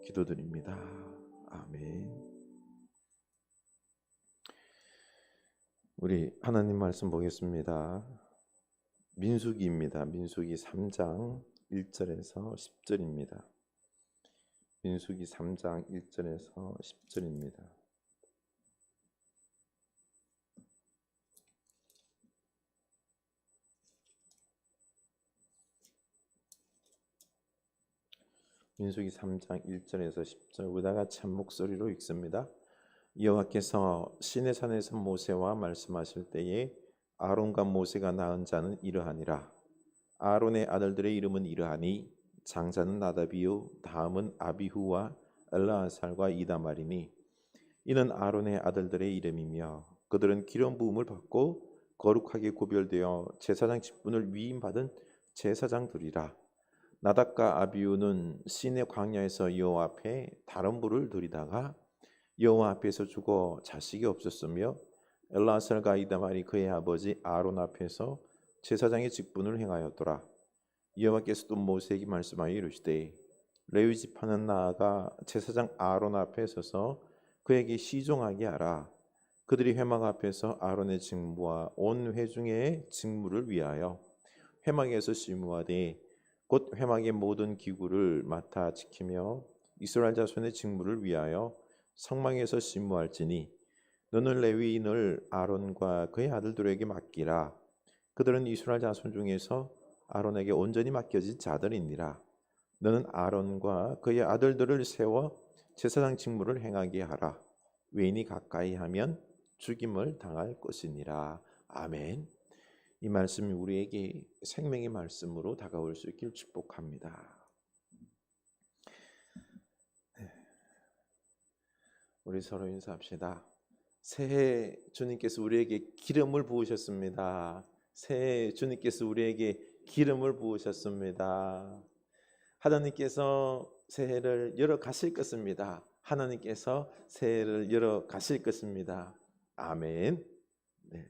기도드립니다. 아멘. 우리 하나님 말씀 보겠습니다. 민수기입니다. 민수기 3장 1절에서 10절입니다. 민수기 3장 1절에서 10절입니다. 민수기 3장 1절에서 10절 우리 다 같이 한 목소리로 읽습니다. 여호와께서 시내산에서 모세와 말씀하실 때에 아론과 모세가 낳은 자는 이러하니라. 아론의 아들들의 이름은 이러하니 장자는 나답이요 다음은 아비후와 엘르아살과 이다말이니 이는 아론의 아들들의 이름이며 그들은 기름 부음을 받고 거룩하게 구별되어 제사장 직분을 위임받은 제사장들이라. 나답과 아비후는 시내 광야에서 여호와 앞에 다른 불을 들이다가 여호와 앞에서 죽어 자식이 없었으며 엘르아살과 이다말이 그의 아버지 아론 앞에서 제사장의 직분을 행하였더라. 여호와께서 또 모세에게 말씀하여 이르시되 레위 지파는 나아가 제사장 아론 앞에 서서 그에게 시종하게 하라. 그들이 회막 앞에서 아론의 직무와 온 회중의 직무를 위하여 회막에서 시무하되 곧 회막의 모든 기구를 맡아 지키며 이스라엘 자손의 직무를 위하여 성막에서 심무할지니 너는 레위인을 아론과 그의 아들들에게 맡기라. 그들은 이스라엘 자손 중에서 아론에게 온전히 맡겨진 자들이니라. 너는 아론과 그의 아들들을 세워 제사장 직무를 행하게 하라. 외인이 가까이 하면 죽임을 당할 것이니라. 아멘. 이 말씀이 우리에게 생명의 말씀으로 다가올 수 있길 축복합니다. 우리 서로 인사합시다. 새해 주님께서 우리에게 기름을 부으셨습니다. 새해 주님께서 우리에게 기름을 부으셨습니다. 하나님께서 새해를 열어 가실 것입니다. 하나님께서 새해를 열어 가실 것입니다. 아멘. 네.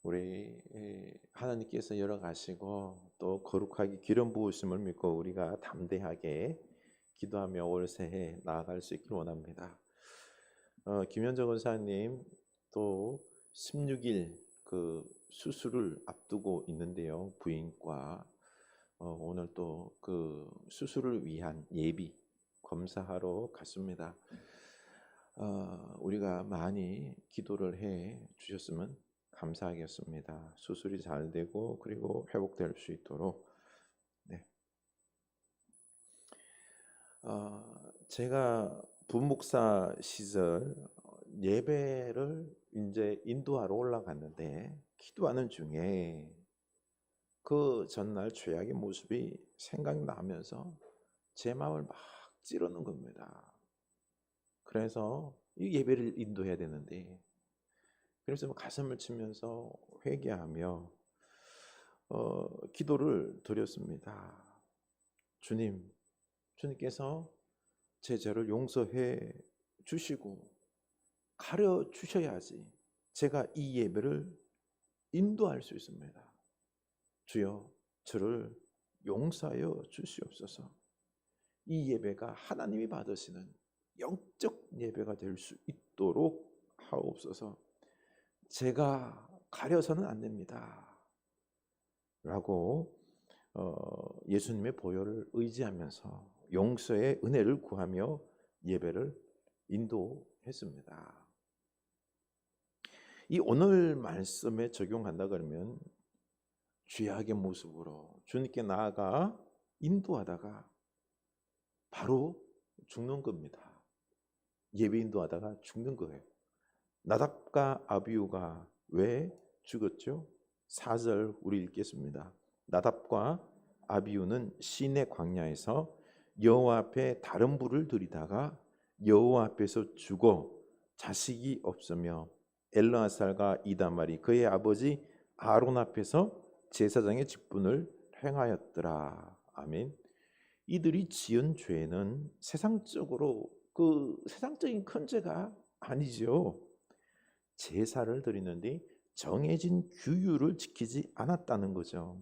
우리 하나님께서 열어 가시고 또 거룩하게 기름 부으심을 믿고 우리가 담대하게 기도하며 올 새해 나아갈 수 있길 원합니다. 김현정 원사님 또 16일 그 수술을 앞두고 있는데요. 부인과 오늘 또 그 수술을 위한 예비 검사하러 갔습니다. 우리가 많이 기도를 해 주셨으면 감사하겠습니다. 수술이 잘 되고 그리고 회복될 수 있도록. 네. 제가 부목사 시절 예배를 이제 인도하러 올라갔는데 기도하는 중에 그 전날 죄악의 모습이 생각나면서 제 마음을 막 찌르는 겁니다. 그래서 이 예배를 인도해야 되는데 그래서 가슴을 치면서 회개하며 기도를 드렸습니다. 주님께서 제 죄를 용서해 주시고 가르쳐 주셔야지 제가 이 예배를 인도할 수 있습니다. 주여 저를 용서하여 주시옵소서. 이 예배가 하나님이 받으시는 영적 예배가 될 수 있도록 하옵소서. 제가 가려서는 안 됩니다. 라고 예수님의 보혈을 의지하면서 용서의 은혜를 구하며 예배를 인도했습니다. 이 오늘 말씀에 적용한다 그러면 죄악의 모습으로 주님께 나아가 인도하다가 바로 죽는 겁니다. 예배 인도하다가 죽는 거예요. 나답과 아비후가 왜 죽었죠? 4절 우리 읽겠습니다. 나답과 아비후는 시내 광야에서 여호와 앞에 다른 불을 들이다가 여호와 앞에서 죽어 자식이 없으며 엘르아살과 이다말이 그의 아버지 아론 앞에서 제사장의 직분을 행하였더라. 아멘. 이들이 지은 죄는 세상적으로 세상적인 큰 죄가 아니죠. 제사를 드리는데 정해진 규율을 지키지 않았다는 거죠.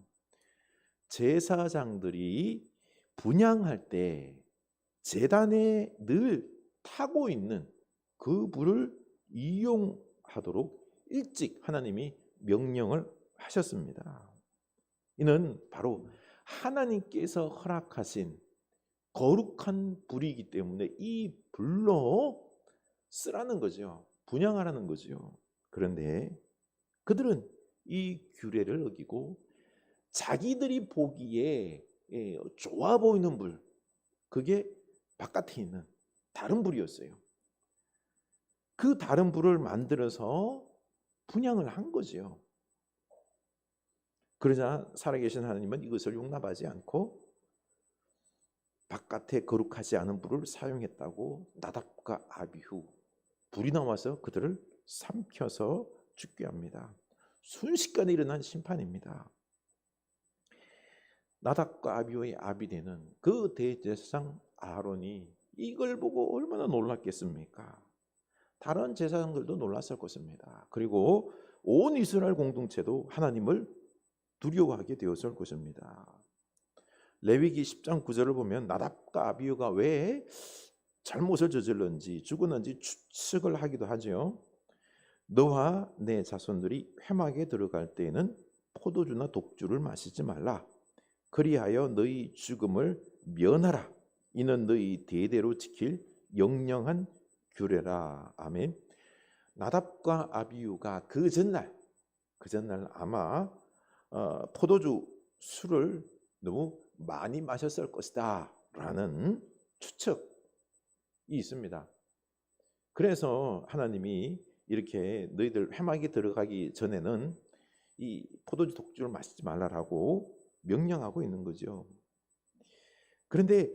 제사장들이 분향할 때 제단에 늘 타고 있는 그 불을 이용하도록 일찍 하나님이 명령을 하셨습니다. 이는 바로 하나님께서 허락하신 거룩한 불이기 때문에 이 불로 쓰라는 거죠. 분향하라는 거죠. 그런데 그들은 이 규례를 어기고 자기들이 보기에 좋아 보이는 불, 그게 바깥에 있는 다른 불이었어요. 그 다른 불을 만들어서 분향을 한 거죠. 그러자 살아계신 하나님은 이것을 용납하지 않고 바깥에 거룩하지 않은 불을 사용했다고 나답과 아비후 불이 나와서 그들을 삼켜서 죽게 합니다. 순식간에 일어난 심판입니다. 나답과 아비후의 아비되는 그 대제사장 아론이 이걸 보고 얼마나 놀랐겠습니까? 다른 제사장들도 놀랐을 것입니다. 그리고 온 이스라엘 공동체도 하나님을 두려워하게 되었을 것입니다. 레위기 10장 9절을 보면 나답과 아비후가 왜 잘못을 저질렀는지 죽었는지 추측을 하기도 하죠. 너와 내 자손들이 회막에 들어갈 때에는 포도주나 독주를 마시지 말라. 그리하여 너희 죽음을 면하라. 이는 너희 대대로 지킬 영영한 규례라. 아멘. 나답과 아비후가 그 전날 아마 포도주 술을 너무 많이 마셨을 것이다 라는 추측이 있습니다. 그래서 하나님이 이렇게 너희들 회막에 들어가기 전에는 이 포도주 독주를 마시지 말라라고 명령하고 있는 거죠. 그런데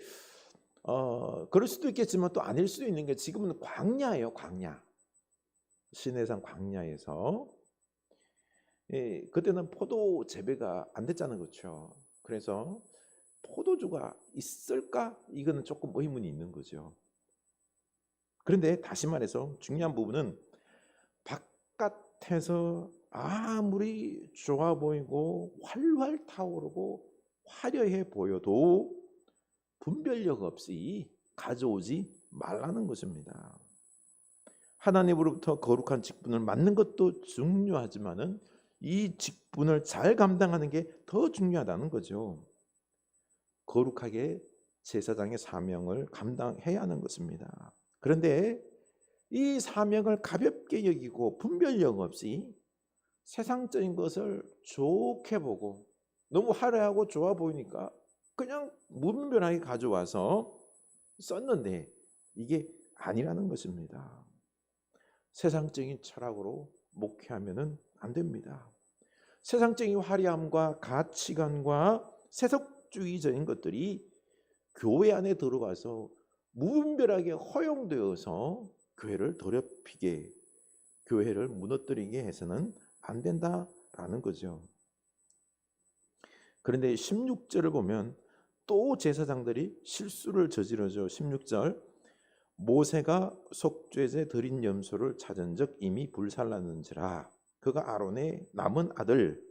그럴 수도 있겠지만 또 아닐 수도 있는 게 지금은 광야예요. 광야. 시내산 광야에서 그때는 포도 재배가 안 됐잖아요. 그렇죠? 그래서 포도주가 있을까? 이거는 조금 의문이 있는 거죠. 그런데 다시 말해서 중요한 부분은 바깥에서 아무리 좋아 보이고 활활 타오르고 화려해 보여도 분별력 없이 가져오지 말라는 것입니다. 하나님으로부터 거룩한 직분을 맡는 것도 중요하지만은 이 직분을 잘 감당하는 게 더 중요하다는 거죠. 거룩하게 제사장의 사명을 감당해야 하는 것입니다. 그런데 이 사명을 가볍게 여기고 분별력 없이 세상적인 것을 좋게 보고 너무 화려하고 좋아 보이니까 그냥 무분별하게 가져와서 썼는데 이게 아니라는 것입니다. 세상적인 철학으로 목회하면 안 됩니다. 세상적인 화려함과 가치관과 세속주의적인 것들이 교회 안에 들어가서 무분별하게 허용되어서 교회를 더럽히게, 교회를 무너뜨리게 해서는 안 된다라는 거죠. 그런데 16절을 보면 또 제사장들이 실수를 저지르죠. 16절 모세가 속죄제 드린 염소를 찾은 적 이미 불살랐는지라 그가 아론의 남은 아들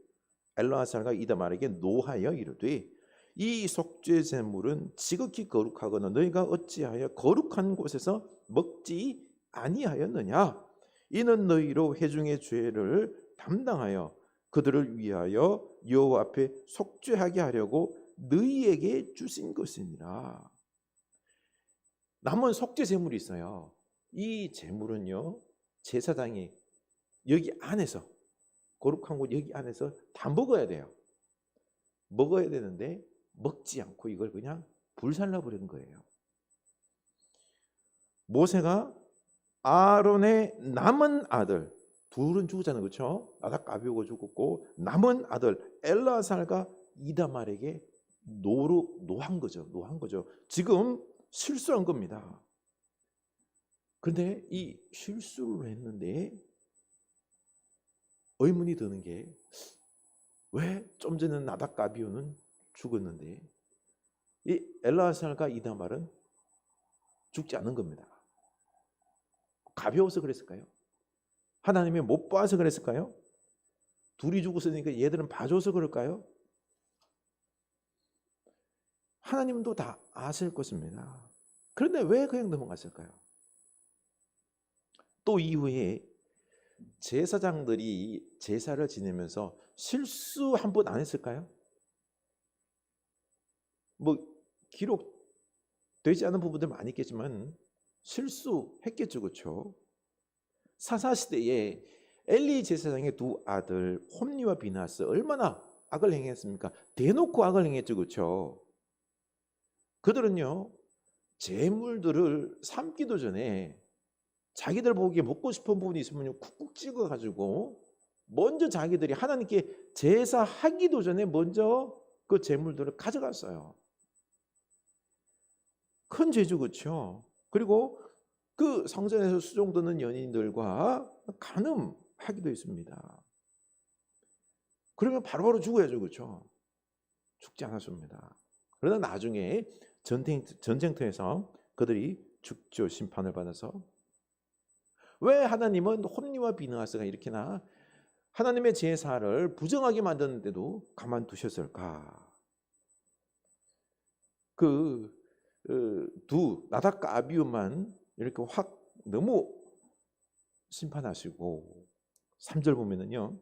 엘르아살과 이다말에게 노하여 이르되 이 속죄 제물은 지극히 거룩하거늘 너희가 어찌하여 거룩한 곳에서 먹지 아니하였느냐 이는 너희로 회중의 죄를 담당하여 그들을 위하여 여호와 앞에 속죄하게 하려고 너희에게 주신 것이니라. 남은 속죄 제물이 있어요. 이 제물은요 제사장이 여기 안에서 거룩한 곳 여기 안에서 다 먹어야 돼요. 먹어야 되는데 먹지 않고 이걸 그냥 불살라 버린 거예요. 모세가 아론의 남은 아들 둘은 죽었잖아요. 그렇죠? 나답과 아비후가 죽었고 남은 아들 엘르아살과 이다말에게 노한 거죠. 지금 실수한 겁니다. 그런데 이 실수를 했는데 의문이 드는 게 왜 좀 전에 나답과 아비후는 죽었는데 이 엘르아살과 이다말은 죽지 않는 겁니다. 가벼워서 그랬을까요? 하나님이 못 봐서 그랬을까요? 둘이 죽었으니까 얘들은 봐줘서 그럴까요? 하나님도 다 아실 것입니다. 그런데 왜 그냥 넘어갔을까요? 또 이후에 제사장들이 제사를 지내면서 실수 한 번 안 했을까요? 뭐 기록되지 않은 부분들 많이 있겠지만 실수했겠죠, 그렇죠? 사사 시대에 엘리 제사장의 두 아들 홈리와 비나스 얼마나 악을 행했습니까? 대놓고 악을 행했죠, 그렇죠? 그들은요 재물들을 삶기도 전에 자기들 보기에 먹고 싶은 부분이 있으면 쿡쿡 찍어가지고 먼저 자기들이 하나님께 제사하기도 전에 먼저 그 재물들을 가져갔어요. 큰 죄죠, 그렇죠? 그리고 그 성전에서 수종드는 연인들과 간음하기도 했습니다. 그러면 바로바로 죽어야죠, 그렇죠? 죽지 않았습니다. 그러나 나중에 전쟁터에서 그들이 죽죠. 심판을 받아서. 왜 하나님은 홈리와 비느하스가 이렇게나 하나님의 제사를 부정하게 만드는데도 가만두셨을까? 나답과 아비후만 이렇게 확 너무 심판하시고 3절 보면은요.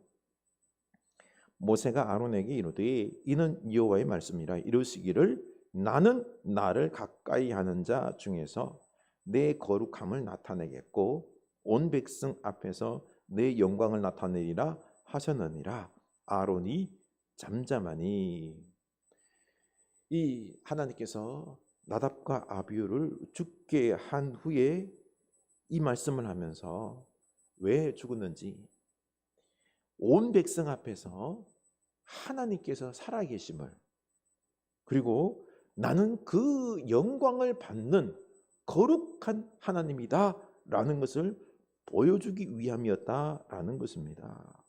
모세가 아론에게 이르되 이는 여호와의 말씀이라 이르시기를 나는 나를 가까이 하는 자 중에서 내 거룩함을 나타내겠고 온 백성 앞에서 내 영광을 나타내리라 하셨느니라. 아론이 잠잠하니. 이 하나님께서 나답과 아비후를 죽게 한 후에 이 말씀을 하면서 왜 죽었는지, 온 백성 앞에서 하나님께서 살아계심을, 그리고 나는 그 영광을 받는 거룩한 하나님이다 라는 것을 보여주기 위함이었다라는 것입니다.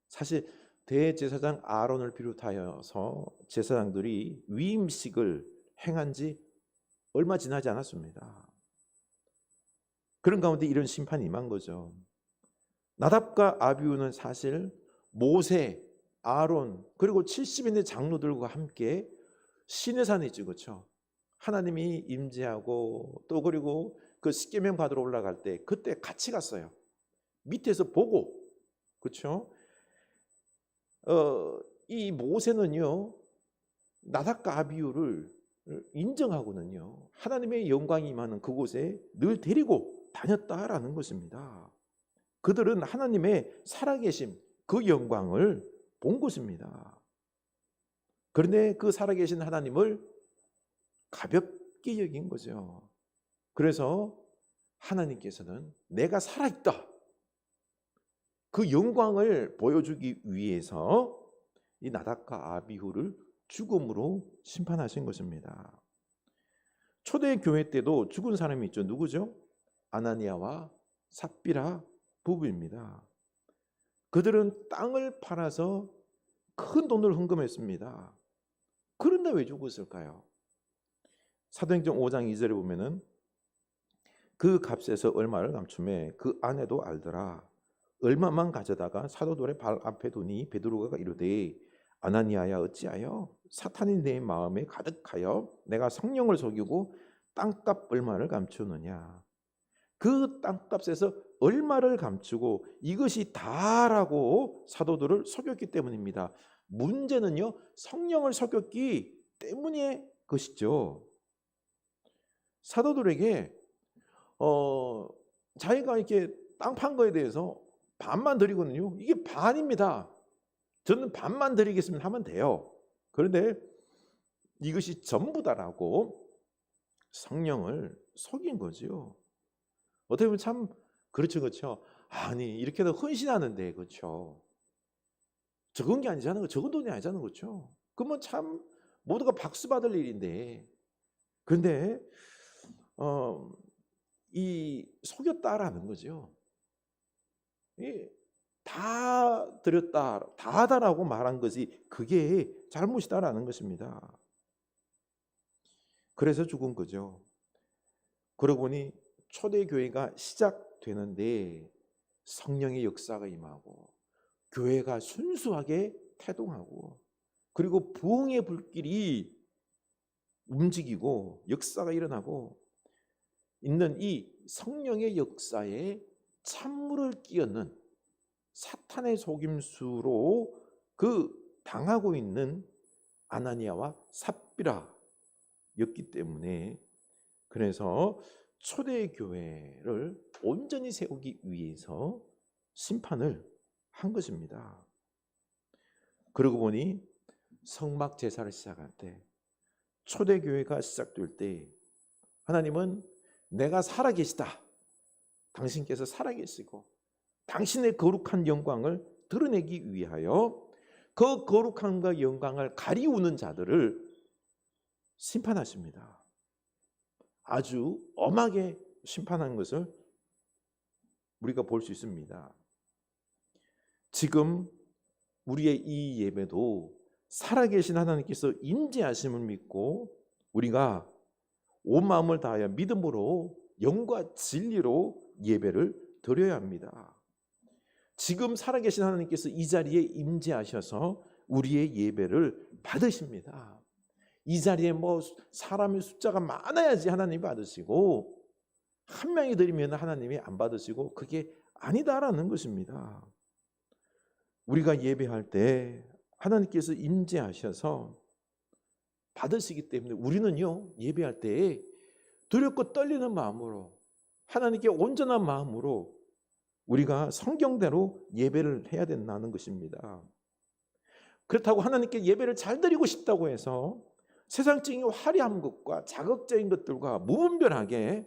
사실 대제사장 아론을 비롯하여서 제사장들이 위임식을 행한 지 얼마 지나지 않았습니다. 그런 가운데 이런 심판이 임한 거죠. 나답과 아비후는 사실 모세, 아론 그리고 70인의 장로들과 함께 시내산에 있죠, 그렇죠? 하나님이 임재하고 또 그리고 그 십계명 받으러 올라갈 때 그때 같이 갔어요. 밑에서 보고, 그렇죠? 이 모세는요 나답과 아비후를 인정하고는요 하나님의 영광이 임하는 그곳에 늘 데리고 다녔다라는 것입니다. 그들은 하나님의 살아계심 그 영광을 본 것입니다. 그런데 그 살아계신 하나님을 가볍게 여긴 거죠. 그래서 하나님께서는 내가 살아있다 그 영광을 보여주기 위해서 이 나답과 아비후를 죽음으로 심판하신 것입니다. 초대교회 때도 죽은 사람이 있죠. 누구죠? 아나니아와 삽비라 부부입니다. 그들은 땅을 팔아서 큰 돈을 헌금했습니다. 그런데 왜 죽었을까요? 사도행전 5장 2절에 보면은 그 값에서 얼마를 감춤해 그 아내도 알더라. 얼마만 가져다가 사도들의 발 앞에 두니 베드로가 이르되 아나니아야 어찌하여 사탄이 내 마음에 가득하여 내가 성령을 속이고 땅값 얼마를 감추느냐. 그 땅값에서 얼마를 감추고 이것이 다라고 사도들을 속였기 때문입니다. 문제는요 성령을 속였기 때문의 것이죠. 사도들에게 자기가 이렇게 땅 판 거에 대해서 반만 드리거든요. 이게 반입니다. 저는 반만 드리겠습니다 하면 돼요. 그런데 이것이 전부다라고 성령을 속인 거죠. 어떻게 보면 참 그렇죠, 그렇죠. 아니 이렇게도 헌신하는데 그렇죠. 적은 게 아니잖아요. 적은 돈이 아니잖아요, 그렇죠. 그러면 참 모두가 박수 받을 일인데, 그런데 이 속였다라는 거죠. 다 드렸다, 다다라고 말한 것이 그게 잘못이다라는 것입니다. 그래서 죽은 거죠. 그러고 보니 초대교회가 시작되는데 성령의 역사가 임하고 교회가 순수하게 태동하고 그리고 부흥의 불길이 움직이고 역사가 일어나고 있는 이 성령의 역사에 찬물을 끼얹는 사탄의 속임수로 당하고 있는 아나니아와 삽비라였기 때문에, 그래서 초대교회를 온전히 세우기 위해서 심판을 한 것입니다. 그러고 보니 성막 제사를 시작할 때, 초대교회가 시작될 때 하나님은 내가 살아계시다, 당신께서 살아계시고 당신의 거룩한 영광을 드러내기 위하여 그 거룩함과 영광을 가리우는 자들을 심판하십니다. 아주 엄하게 심판한 것을 우리가 볼 수 있습니다. 지금 우리의 이 예배도 살아계신 하나님께서 임재하심을 믿고 우리가 온 마음을 다하여 믿음으로 영과 진리로 예배를 드려야 합니다. 지금 살아계신 하나님께서 이 자리에 임재하셔서 우리의 예배를 받으십니다. 이 자리에 사람의 숫자가 많아야지 하나님이 받으시고, 한 명이 드리면 하나님이 안 받으시고, 그게 아니다라는 것입니다. 우리가 예배할 때 하나님께서 임재하셔서 받으시기 때문에 우리는요, 예배할 때 두렵고 떨리는 마음으로, 하나님께 온전한 마음으로 우리가 성경대로 예배를 해야 된다는 것입니다. 그렇다고 하나님께 예배를 잘 드리고 싶다고 해서 세상적인 화려한 것과 자극적인 것들과 무분별하게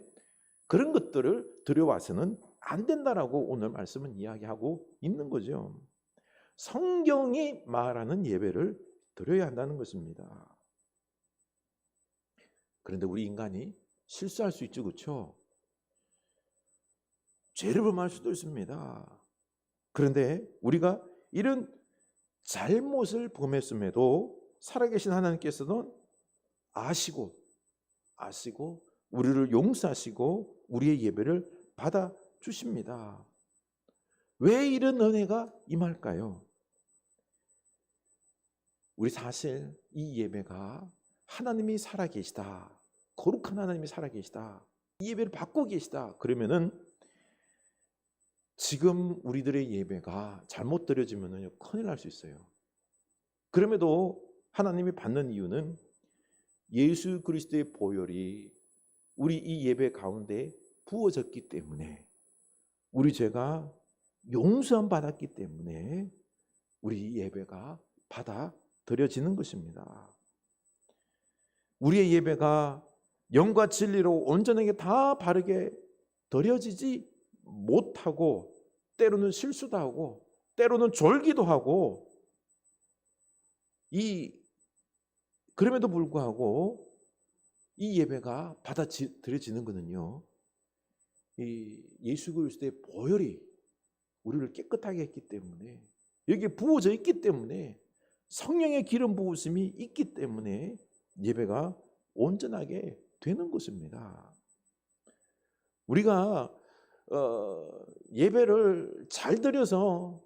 그런 것들을 드려와서는 안 된다라고 오늘 말씀은 이야기하고 있는 거죠. 성경이 말하는 예배를 드려야 한다는 것입니다. 그런데 우리 인간이 실수할 수 있죠, 그렇죠? 죄를 범할 수도 있습니다. 그런데 우리가 이런 잘못을 범했음에도 살아계신 하나님께서는 아시고 우리를 용서하시고 우리의 예배를 받아주십니다. 왜 이런 은혜가 임할까요? 우리 사실 이 예배가 하나님이 살아계시다, 거룩한 하나님이 살아계시다, 이 예배를 받고 계시다 그러면은 지금 우리들의 예배가 잘못 드려지면 큰일 날 수 있어요. 그럼에도 하나님이 받는 이유는 예수 그리스도의 보혈이 우리 이 예배 가운데 부어졌기 때문에, 우리 죄가 용서함 받았기 때문에 우리 예배가 받아들여지는 것입니다. 우리의 예배가 영과 진리로 온전하게 다 바르게 드려지지 못하고, 때로는 실수도 하고 때로는 졸기도 하고, 그럼에도 불구하고 이 예배가 받아들여지는 것은요, 이 예수 그리스도의 보혈이 우리를 깨끗하게 했기 때문에, 여기에 부어져 있기 때문에, 성령의 기름 부으심이 있기 때문에 예배가 온전하게 되는 것입니다. 우리가 예배를 잘 드려서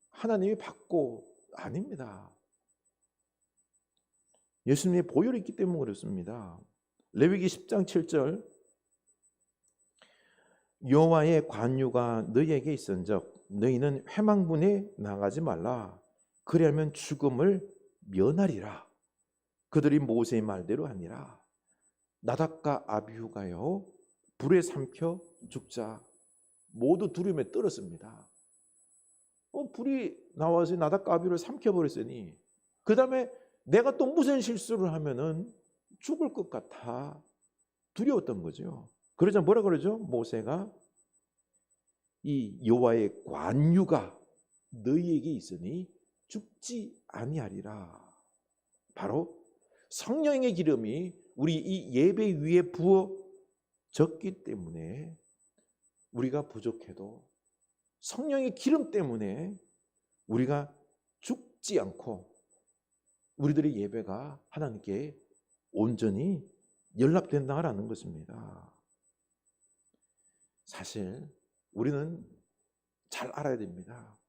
하나님이 받고, 아닙니다. 예수님의 보혈이 있기 때문에 그렇습니다. 레위기 10장 7절, 여호와의 관유가 너희에게 있은즉 너희는 회망문에 나가지 말라, 그리하면 죽음을 면하리라. 그들이 모세의 말대로 하니라. 나답과 아비후가요 불에 삼켜 죽자. 모두 두려움에 떨었습니다. 불이 나와서 나답과 아비후를 삼켜버렸으니 그 다음에 내가 또 무슨 실수를 하면은 죽을 것 같아 두려웠던 거죠. 그러자 뭐라 그러죠? 모세가 이 여호와의 관유가 너희에게 있으니 죽지 아니하리라. 바로 성령의 기름이 우리 이 예배 위에 부어졌기 때문에, 우리가 부족해도 성령의 기름 때문에 우리가 죽지 않고 우리들의 예배가 하나님께 온전히 연락된다라는 것입니다. 사실 우리는 잘 알아야 됩니다.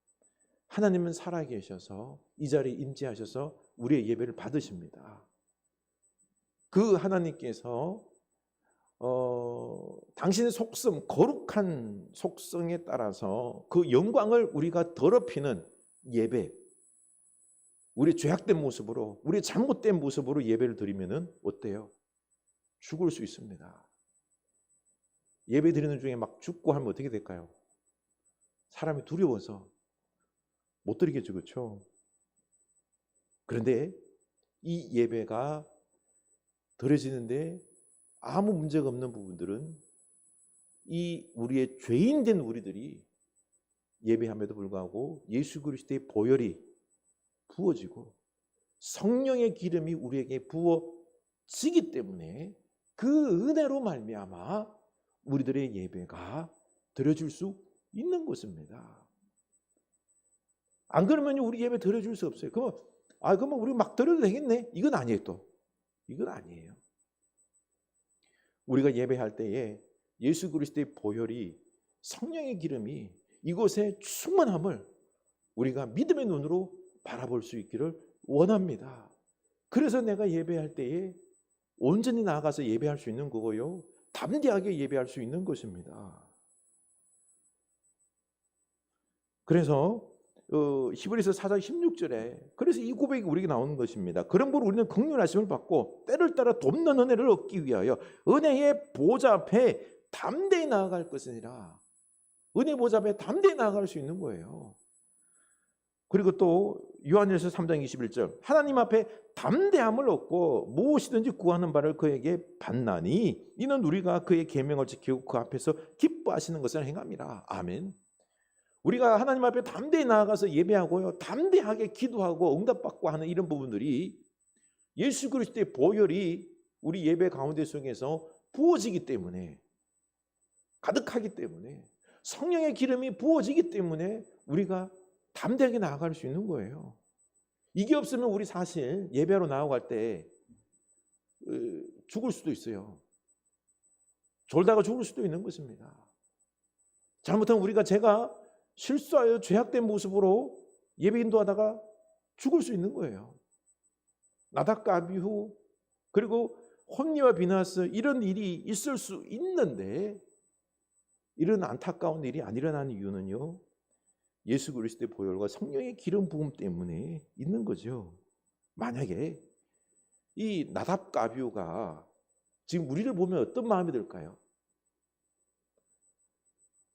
하나님은 살아계셔서 이 자리에 임재하셔서 우리의 예배를 받으십니다. 그 하나님께서 당신의 속성, 거룩한 속성에 따라서 그 영광을 우리가 더럽히는 예배, 우리 죄악된 모습으로, 우리 잘못된 모습으로 예배를 드리면은 어때요? 죽을 수 있습니다. 예배 드리는 중에 막 죽고 하면 어떻게 될까요? 사람이 두려워서 못 드리겠죠, 그렇죠? 그런데 이 예배가 드려지는데 아무 문제가 없는 부분들은 이 우리의 죄인된 우리들이 예배함에도 불구하고 예수 그리스도의 보혈이 부어지고 성령의 기름이 우리에게 부어지기 때문에 그 은혜로 말미암아 우리들의 예배가 드려질 수 있는 것입니다. 안 그러면 우리 예배 드려줄 수 없어요. 그러면 우리 막 드려도 되겠네? 이건 아니에요. 또 이건 아니에요. 우리가 예배할 때에 예수 그리스도의 보혈이, 성령의 기름이 이곳에 충만함을 우리가 믿음의 눈으로 바라볼 수 있기를 원합니다. 그래서 내가 예배할 때에 온전히 나아가서 예배할 수 있는 거고요, 담대하게 예배할 수 있는 것입니다. 그래서 히브리서 4장 16절에 그래서 이 고백이 우리에게 나오는 것입니다. 그러므로 우리는 긍휼하심을 받고 때를 따라 돕는 은혜를 얻기 위하여 은혜의 보좌 앞에 담대히 나아갈 것이니라. 은혜 보좌 앞에 담대히 나아갈 수 있는 거예요. 그리고 또 요한일서 3장 21절 하나님 앞에 담대함을 얻고 무엇이든지 구하는 바를 그에게 받나니 이는 우리가 그의 계명을 지키고 그 앞에서 기뻐하시는 것을 행함이라. 아멘. 우리가 하나님 앞에 담대히 나아가서 예배하고요, 담대하게 기도하고 응답받고 하는 이런 부분들이 예수 그리스도의 보혈이 우리 예배 가운데 속에서 부어지기 때문에, 가득하기 때문에, 성령의 기름이 부어지기 때문에 우리가 담대하게 나아갈 수 있는 거예요. 이게 없으면 우리 사실 예배하러 나아갈 때 죽을 수도 있어요. 졸다가 죽을 수도 있는 것입니다. 잘못하면 제가 실수하여 죄악된 모습으로 예배 인도하다가 죽을 수 있는 거예요. 나답과 아비후 그리고 홈리와 비나스 이런 일이 있을 수 있는데 이런 안타까운 일이 안 일어나는 이유는요, 예수 그리스도의 보혈과 성령의 기름 부음 때문에 있는 거죠. 만약에 이 나답과 아비후가 지금 우리를 보면 어떤 마음이 들까요?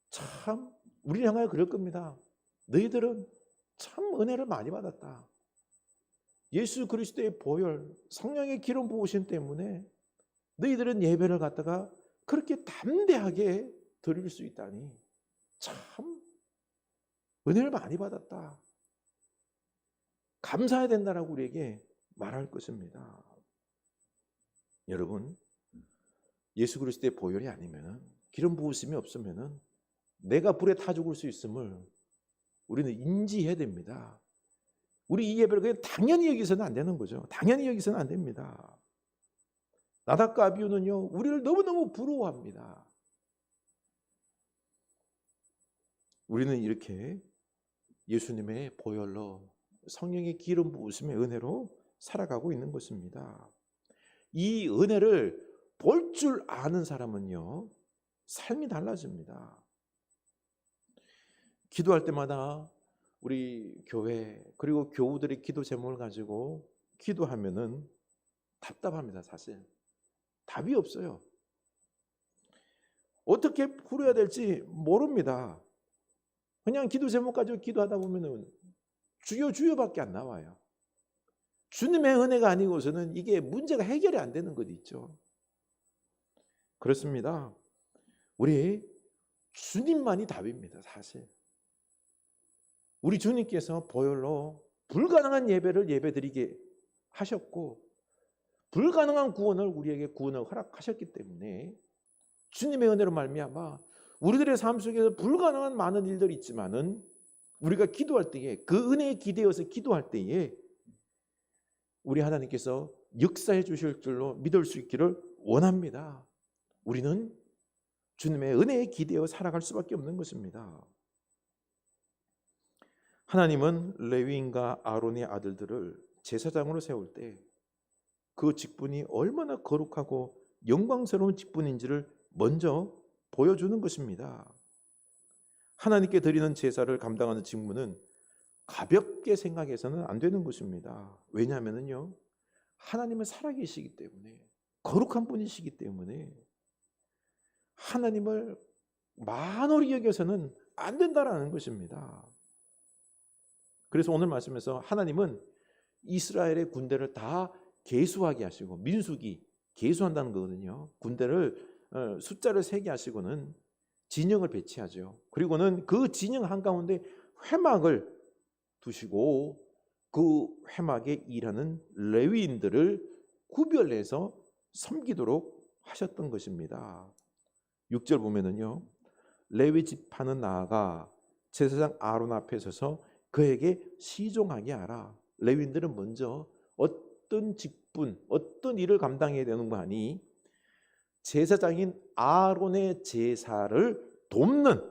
참 우리를 향하여 그럴 겁니다. 너희들은 참 은혜를 많이 받았다. 예수 그리스도의 보혈, 성령의 기름 부으심 때문에 너희들은 예배를 갖다가 그렇게 담대하게 드릴 수 있다니 참 은혜를 많이 받았다. 감사해야 된다라고 우리에게 말할 것입니다. 여러분, 예수 그리스도의 보혈이 아니면, 기름 부으심이 없으면 내가 불에 타 죽을 수 있음을 우리는 인지해야 됩니다. 우리 이 예배를 그냥 당연히 여기서는 안 되는 거죠. 당연히 여기서는 안 됩니다. 나답과 아비후는요, 우리를 너무너무 부러워합니다. 우리는 이렇게 예수님의 보혈로, 성령의 기름 부으심의 은혜로 살아가고 있는 것입니다. 이 은혜를 볼 줄 아는 사람은요, 삶이 달라집니다. 기도할 때마다 우리 교회 그리고 교우들의 기도 제목을 가지고 기도하면은 답답합니다. 사실 답이 없어요. 어떻게 풀어야 될지 모릅니다. 그냥 기도 제목 가지고 기도하다 보면은 주여 주여밖에 안 나와요. 주님의 은혜가 아니고서는 이게 문제가 해결이 안 되는 것 있죠. 그렇습니다. 우리 주님만이 답입니다. 사실 우리 주님께서 보혈로 불가능한 예배를 예배드리게 하셨고 불가능한 구원을 우리에게 구원을 허락하셨기 때문에 주님의 은혜로 말미암아 우리들의 삶 속에서 불가능한 많은 일들이 있지만은 우리가 기도할 때에 그 은혜에 기대어서 기도할 때에 우리 하나님께서 역사해 주실 줄로 믿을 수 있기를 원합니다. 우리는 주님의 은혜에 기대어 살아갈 수밖에 없는 것입니다. 하나님은 레위인과 아론의 아들들을 제사장으로 세울 때 그 직분이 얼마나 거룩하고 영광스러운 직분인지를 먼저 보여주는 것입니다. 하나님께 드리는 제사를 감당하는 직무는 가볍게 생각해서는 안 되는 것입니다. 왜냐하면요, 하나님은 살아계시기 때문에, 거룩한 분이시기 때문에 하나님을 만홀히 여겨서는 안 된다라는 것입니다. 그래서 오늘 말씀에서 하나님은 이스라엘의 군대를 다 계수하게 하시고, 민수기 계수한다는 거거든요. 군대를 숫자를 세게 하시고는 진영을 배치하죠. 그리고는 그 진영 한가운데 회막을 두시고 그 회막에 일하는 레위인들을 구별해서 섬기도록 하셨던 것입니다. 6절 보면은요, 레위 지파는 나아가 제사장 아론 앞에 서서 그에게 시종하게 하라. 레위인들은 먼저 어떤 직분, 어떤 일을 감당해야 되는 거 아니? 제사장인 아론의 제사를 돕는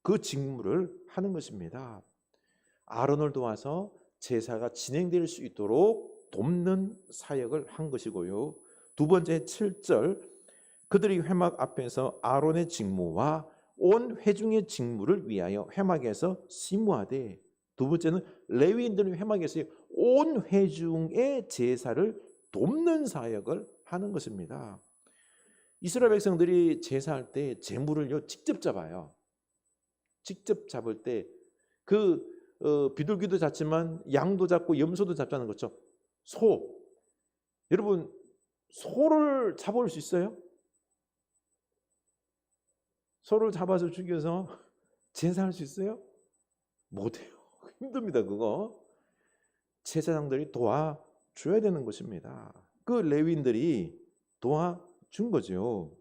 그 직무를 하는 것입니다. 아론을 도와서 제사가 진행될 수 있도록 돕는 사역을 한 것이고요. 두 번째 7절, 그들이 회막 앞에서 아론의 직무와 온 회중의 직무를 위하여 회막에서 심무하되, 두 번째는 레위인들은 회막에서 온 회중의 제사를 돕는 사역을 하는 것입니다. 이스라엘 백성들이 제사할 때 제물을요 직접 잡아요. 직접 잡을 때 비둘기도 잡지만 양도 잡고 염소도 잡자는 거죠. 소. 여러분, 소를 잡아올 수 있어요? 소를 잡아서 죽여서 제사할 수 있어요? 못해요. 힘듭니다, 그거. 제사장들이 도와줘야 되는 것입니다. 그 레위인들이 도와준 거죠.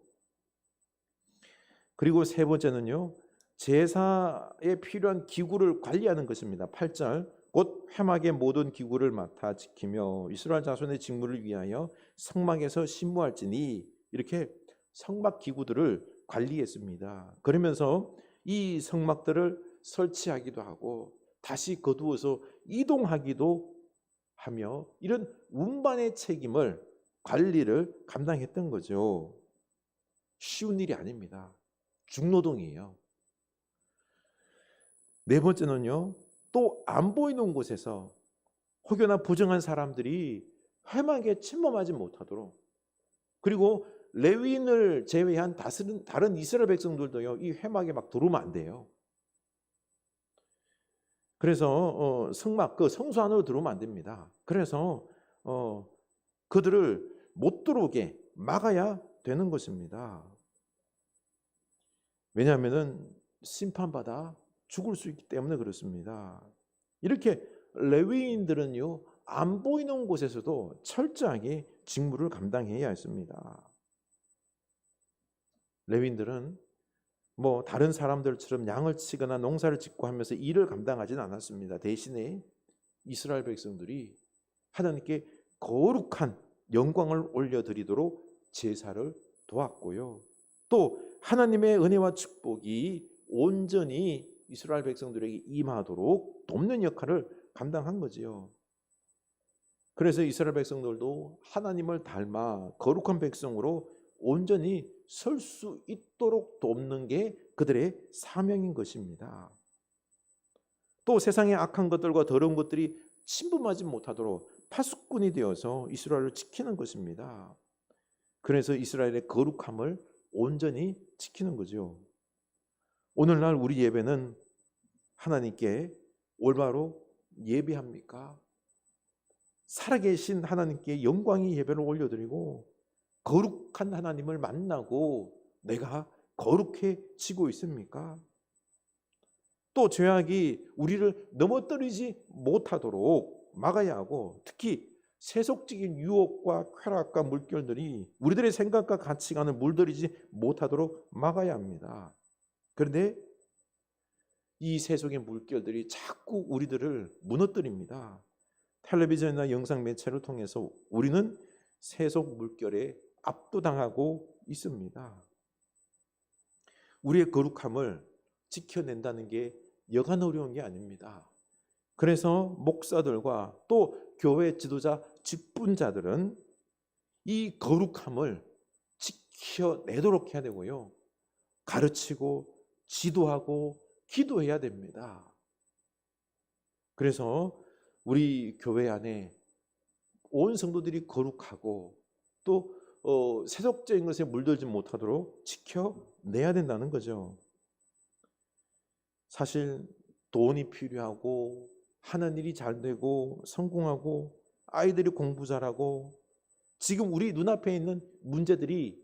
그리고 세 번째는요, 제사에 필요한 기구를 관리하는 것입니다. 8절, 곧 회막의 모든 기구를 맡아 지키며 이스라엘 자손의 직무를 위하여 성막에서 심무할지니, 이렇게 성막 기구들을 관리했습니다. 그러면서 이 성막들을 설치하기도 하고 다시 거두어서 이동하기도 하며, 이런 운반의 책임을, 관리를 감당했던 거죠. 쉬운 일이 아닙니다. 중노동이에요. 네 번째는요, 또 안 보이는 곳에서 혹여나 부정한 사람들이 회막에 침범하지 못하도록, 그리고 레위인을 제외한 다른 이스라엘 백성들도요 이 회막에 막 들어오면 안 돼요. 그래서 성막, 그 성소 안으로 들어오면 안 됩니다. 그래서 그들을 못 들어오게 막아야 되는 것입니다. 왜냐하면 심판받아 죽을 수 있기 때문에 그렇습니다. 이렇게 레위인들은요 안 보이는 곳에서도 철저하게 직무를 감당해야 했습니다. 레위인들은 뭐 다른 사람들처럼 양을 치거나 농사를 짓고 하면서 일을 감당하지는 않았습니다. 대신에 이스라엘 백성들이 하나님께 거룩한 영광을 올려드리도록 제사를 도왔고요. 또 하나님의 은혜와 축복이 온전히 이스라엘 백성들에게 임하도록 돕는 역할을 감당한 거지요. 그래서 이스라엘 백성들도 하나님을 닮아 거룩한 백성으로 온전히 설 수 있도록 돕는 게 그들의 사명인 것입니다. 또 세상의 악한 것들과 더러운 것들이 침범하지 못하도록 파수꾼이 되어서 이스라엘을 지키는 것입니다. 그래서 이스라엘의 거룩함을 온전히 지키는 거죠. 오늘날 우리 예배는 하나님께 올바로 예배합니까? 살아계신 하나님께 영광의 예배를 올려드리고 거룩한 하나님을 만나고 내가 거룩해지고 있습니까? 또 죄악이 우리를 넘어뜨리지 못하도록 막아야 하고, 특히 세속적인 유혹과 쾌락과 물결들이 우리들의 생각과 가치관을 물들이지 못하도록 막아야 합니다. 그런데 이 세속의 물결들이 자꾸 우리들을 무너뜨립니다. 텔레비전이나 영상 매체를 통해서 우리는 세속 물결에 압도당하고 있습니다. 우리의 거룩함을 지켜낸다는 게 여간 어려운 게 아닙니다. 그래서 목사들과 또 교회 지도자 직분자들은 이 거룩함을 지켜내도록 해야 되고요. 가르치고 지도하고 기도해야 됩니다. 그래서 우리 교회 안에 온 성도들이 거룩하고 또 세속적인 것에 물들지 못하도록 지켜내야 된다는 거죠. 사실 돈이 필요하고 하는 일이 잘 되고 성공하고 아이들이 공부 잘하고 지금 우리 눈앞에 있는 문제들이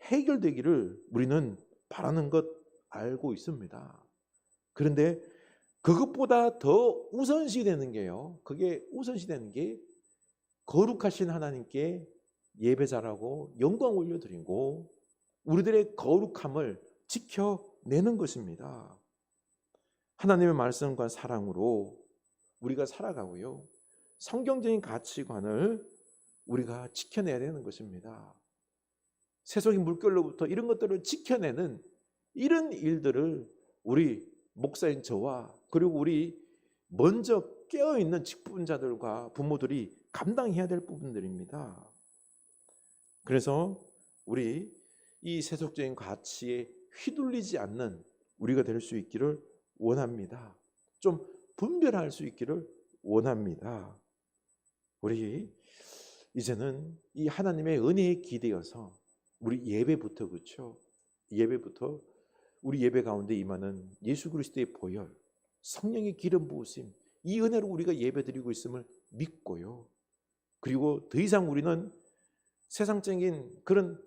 해결되기를 우리는 바라는 것 알고 있습니다. 그런데 그것보다 더 우선시 되는 게요. 그게 우선시 되는 게 거룩하신 하나님께 예배 잘하고 영광 올려드리고 우리들의 거룩함을 지켜내는 것입니다. 하나님의 말씀과 사랑으로 우리가 살아가고요. 성경적인 가치관을 우리가 지켜내야 되는 것입니다. 세속의 물결로부터 이런 것들을 지켜내는 이런 일들을 우리 목사인 저와 그리고 우리 먼저 깨어있는 직분자들과 부모들이 감당해야 될 부분들입니다. 그래서 우리 이 세속적인 가치에 휘둘리지 않는 우리가 될 수 있기를 원합니다. 좀 분별할 수 있기를 원합니다. 우리 이제는 이 하나님의 은혜에 기대어서 우리 예배부터 그렇죠. 예배부터 우리 예배 가운데 임하는 예수 그리스도의 보혈, 성령의 기름 부으심, 이 은혜로 우리가 예배드리고 있음을 믿고요. 그리고 더 이상 우리는 세상적인 그런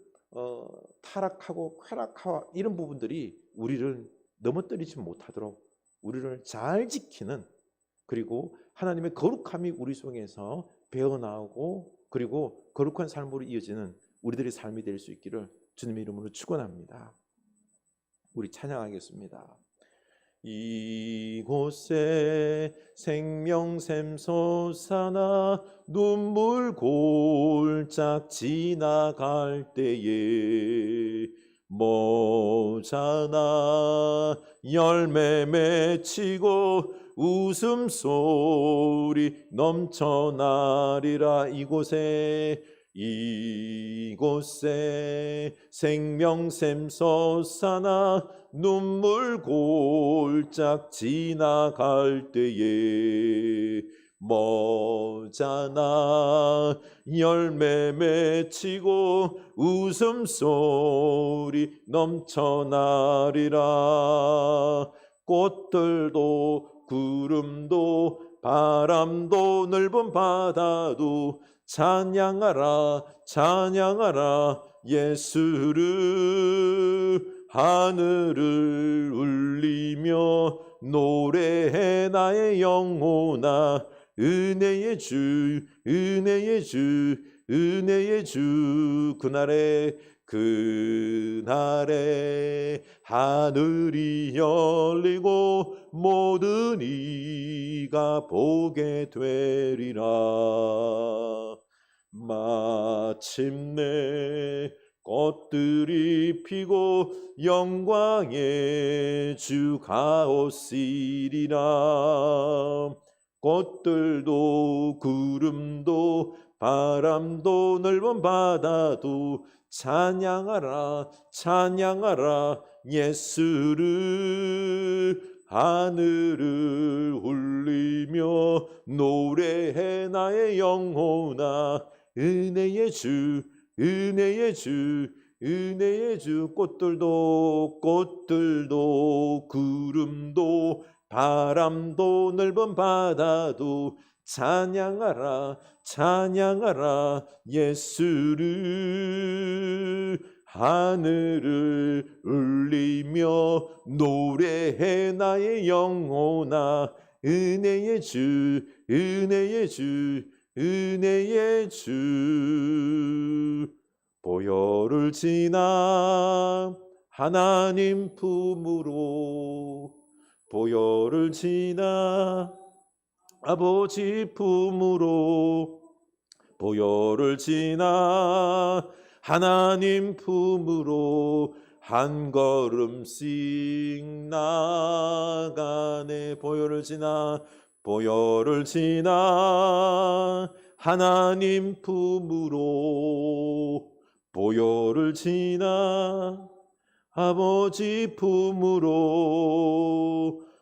타락하고 쾌락하고 이런 부분들이 우리를 넘어뜨리지 못하도록 우리를 잘 지키는 그리고 하나님의 거룩함이 우리 속에서 배어나오고 그리고 거룩한 삶으로 이어지는 우리들의 삶이 될 수 있기를 주님의 이름으로 축원합니다. 우리 찬양하겠습니다. 이곳에 생명샘 솟아나 눈물 골짝 지나갈 때에 모자나 열매 맺히고 웃음소리 넘쳐나리라. 이곳에 생명샘 솟아나 눈물 골짝 지나갈 때에 모자나 열매 맺히고 웃음소리 넘쳐나리라. 꽃들도 구름도 바람도 넓은 바다도 찬양하라 찬양하라 예수를. 하늘을 울리며 노래해 나의 영혼아. 은혜의 주 은혜의 주 은혜의 주. 그날에 하늘이 열리고 모든 이가 보게 되리라. 마침내 꽃들이 피고 영광의 주가 오시리라. 꽃들도 구름도 바람도 넓은 바다도 찬양하라 찬양하라 예수를. 하늘을 울리며 노래해 나의 영혼아. 은혜의 주 은혜의 주 은혜의 주. 꽃들도 구름도 바람도 넓은 바다도 찬양하라 찬양하라 예수를. 하늘을 울리며 노래해 나의 영혼아. 은혜의 주 은혜의 주 은혜의 주. 보혈을 지나 하나님 품으로 보혈을 지나 아버지 품으로 보혈을 지나 하나님 품으로 한 걸음씩 나가네. 보혈을 지나 하나님 품으로 보혈을 지나 아버지 품으로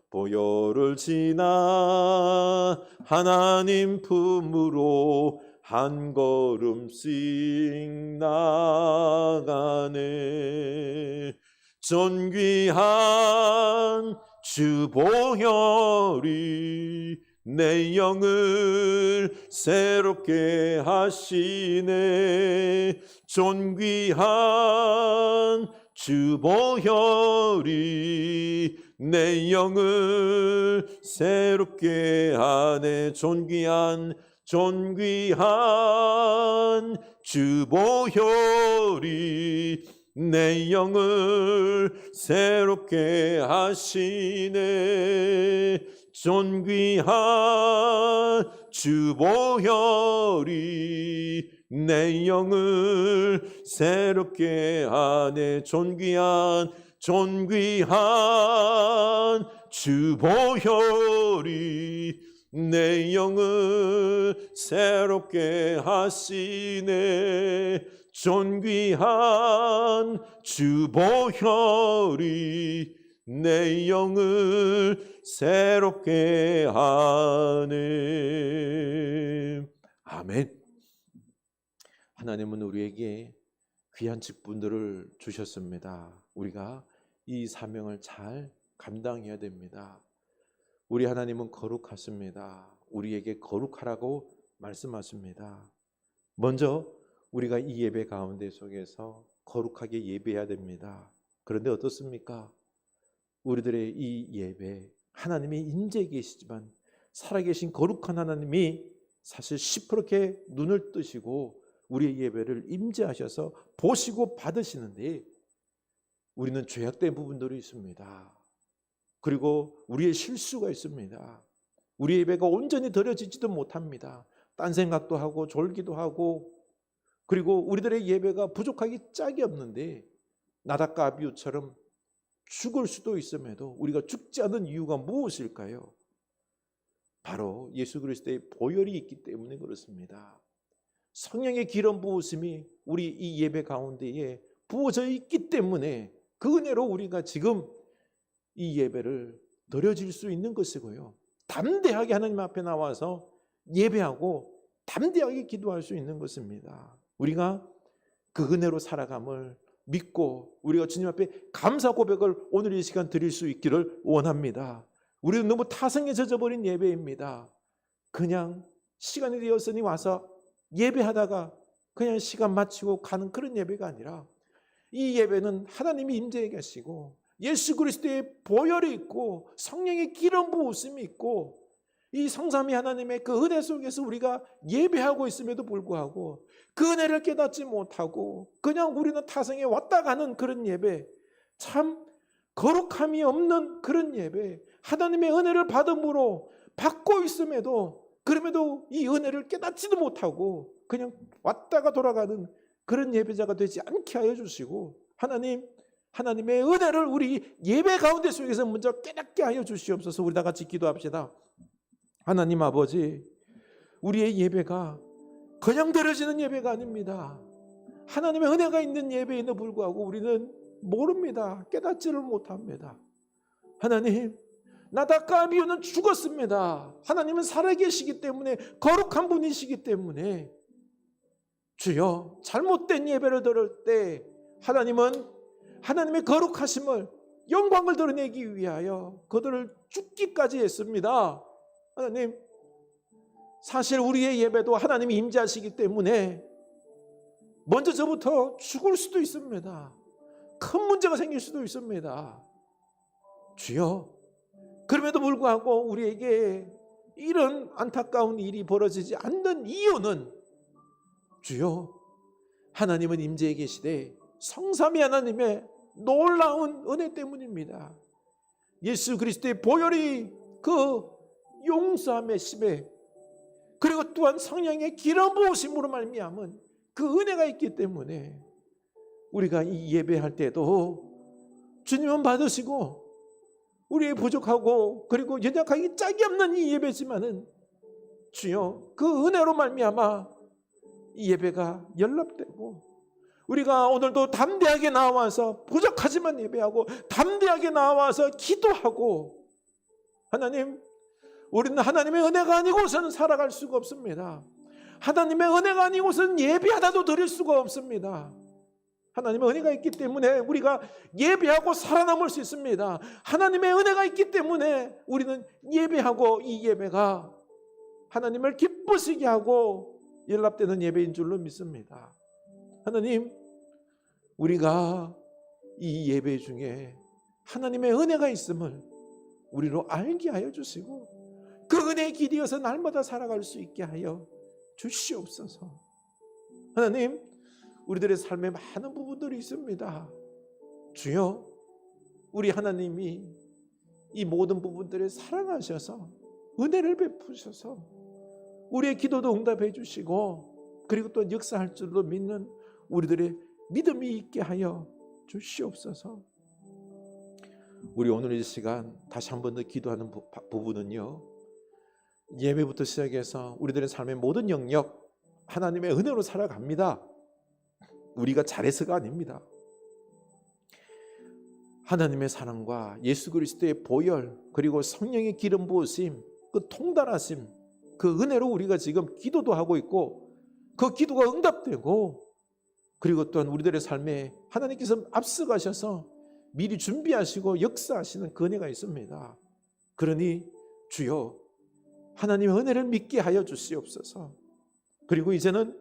보혈을 지나 하나님 품으로 한 걸음씩 나가네. 존귀한 주 보혈이 내 영을 새롭게 하시네. 존귀한 주 보혈이 내 영을 새롭게 하네. 존귀한 주 보혈이 내 영을 새롭게 하시네. 존귀한 주 보혈이 내 영을 새롭게 하네. 존귀한 주 보혈이 내 영을 새롭게 하시네. 존귀한 주 보혈이 내 영을 새롭게 하네. 아멘. 하나님은 우리에게 귀한 직분들을 주셨습니다. 우리가 이 사명을 잘 감당해야 됩니다. 우리 하나님은 거룩하십니다. 우리에게 거룩하라고 말씀하십니다. 먼저 우리가 이 예배 가운데 속에서 거룩하게 예배해야 됩니다. 그런데 어떻습니까? 우리들의 이 예배, 하나님이 임재해 계시지만 살아계신 거룩한 하나님이 사실 시퍼렇게 눈을 뜨시고 우리의 예배를 임재하셔서 보시고 받으시는데 우리는 죄악된 부분들이 있습니다. 그리고 우리의 실수가 있습니다. 우리 예배가 온전히 드려지지도 못합니다. 딴 생각도 하고 졸기도 하고, 그리고 우리들의 예배가 부족하기 짝이 없는데 나답과 아비후처럼 죽을 수도 있음에도 우리가 죽지 않은 이유가 무엇일까요? 바로 예수 그리스도의 보혈이 있기 때문에 그렇습니다. 성령의 기름 부으심이 우리 이 예배 가운데에 부어져 있기 때문에 그 은혜로 우리가 지금 이 예배를 드려질 수 있는 것이고요. 담대하게 하나님 앞에 나와서 예배하고 담대하게 기도할 수 있는 것입니다. 우리가 그 은혜로 살아감을 믿고 우리가 주님 앞에 감사 고백을 오늘 이 시간 드릴 수 있기를 원합니다. 우리는 너무 타성에 젖어버린 예배입니다. 그냥 시간이 되었으니 와서 예배하다가 그냥 시간 마치고 가는 그런 예배가 아니라 이 예배는 하나님이 임재해 계시고 예수 그리스도의 보혈이 있고 성령의 기름 부으심이 있고 이 성삼위 하나님의 그 은혜 속에서 우리가 예배하고 있음에도 불구하고 그 은혜를 깨닫지 못하고 그냥 우리는 타성에 왔다 가는 그런 예배, 참 거룩함이 없는 그런 예배, 하나님의 은혜를 받음으로 받고 있음에도 그럼에도 이 은혜를 깨닫지도 못하고 그냥 왔다가 돌아가는 그런 예배자가 되지 않게 하여 주시고 하나님의 은혜를 우리 예배 가운데 속에서 먼저 깨닫게 하여 주시옵소서. 우리 다 같이 기도합시다. 하나님 아버지, 우리의 예배가 그냥 드려지는 예배가 아닙니다. 하나님의 은혜가 있는 예배에도 불구하고 우리는 모릅니다. 깨닫지를 못합니다. 하나님, 나답과 아비후는 죽었습니다. 하나님은 살아계시기 때문에 거룩한 분이시기 때문에 주여, 잘못된 예배를 드릴 때 하나님은 하나님의 거룩하심을 영광을 드러내기 위하여 그들을 죽기까지 했습니다. 하나님, 사실 우리의 예배도 하나님이 임재하시기 때문에 먼저 저부터 죽을 수도 있습니다. 큰 문제가 생길 수도 있습니다. 주여, 그럼에도 불구하고 우리에게 이런 안타까운 일이 벌어지지 않는 이유는 주여, 하나님은 임재해 계시되 성삼위 하나님의 놀라운 은혜 때문입니다. 예수 그리스도의 보혈이 그 용서함의 심에 그리고 또한 성령의 기름 부으심으로 말미암은 그 은혜가 있기 때문에 우리가 이 예배할 때도 주님은 받으시고 우리의 부족하고 그리고 연약하기 짝이 없는 이 예배지만은 주여, 그 은혜로 말미암아 이 예배가 연락되고 우리가 오늘도 담대하게 나와서 부족하지만 예배하고 담대하게 나와서 기도하고, 하나님, 우리는 하나님의 은혜가 아니고서는 살아갈 수가 없습니다. 하나님의 은혜가 아니고서는 예배 하나도 드릴 수가 없습니다. 하나님의 은혜가 있기 때문에 우리가 예배하고 살아남을 수 있습니다. 하나님의 은혜가 있기 때문에 우리는 예배하고 이 예배가 하나님을 기쁘시게 하고 연락되는 예배인 줄로 믿습니다. 하나님, 우리가 이 예배 중에 하나님의 은혜가 있음을 우리로 알게 하여 주시고 그 은혜의 길이 이어서 날마다 살아갈 수 있게 하여 주시옵소서. 하나님, 우리들의 삶에 많은 부분들이 있습니다. 주여, 우리 하나님이 이 모든 부분들을 사랑하셔서 은혜를 베푸셔서 우리의 기도도 응답해 주시고 그리고 또 역사할 줄로 믿는 우리들의 믿음이 있게 하여 주시옵소서. 우리 오늘 이 시간 다시 한 번 더 기도하는 부분은요, 예배부터 시작해서 우리들의 삶의 모든 영역 하나님의 은혜로 살아갑니다. 우리가 잘해서가 아닙니다. 하나님의 사랑과 예수 그리스도의 보혈 그리고 성령의 기름 부으심, 그 통달하심, 그 은혜로 우리가 지금 기도도 하고 있고 그 기도가 응답되고 그리고 또한 우리들의 삶에 하나님께서 앞서가셔서 미리 준비하시고 역사하시는 그 은혜가 있습니다. 그러니 주여, 하나님의 은혜를 믿게 하여 주시옵소서. 그리고 이제는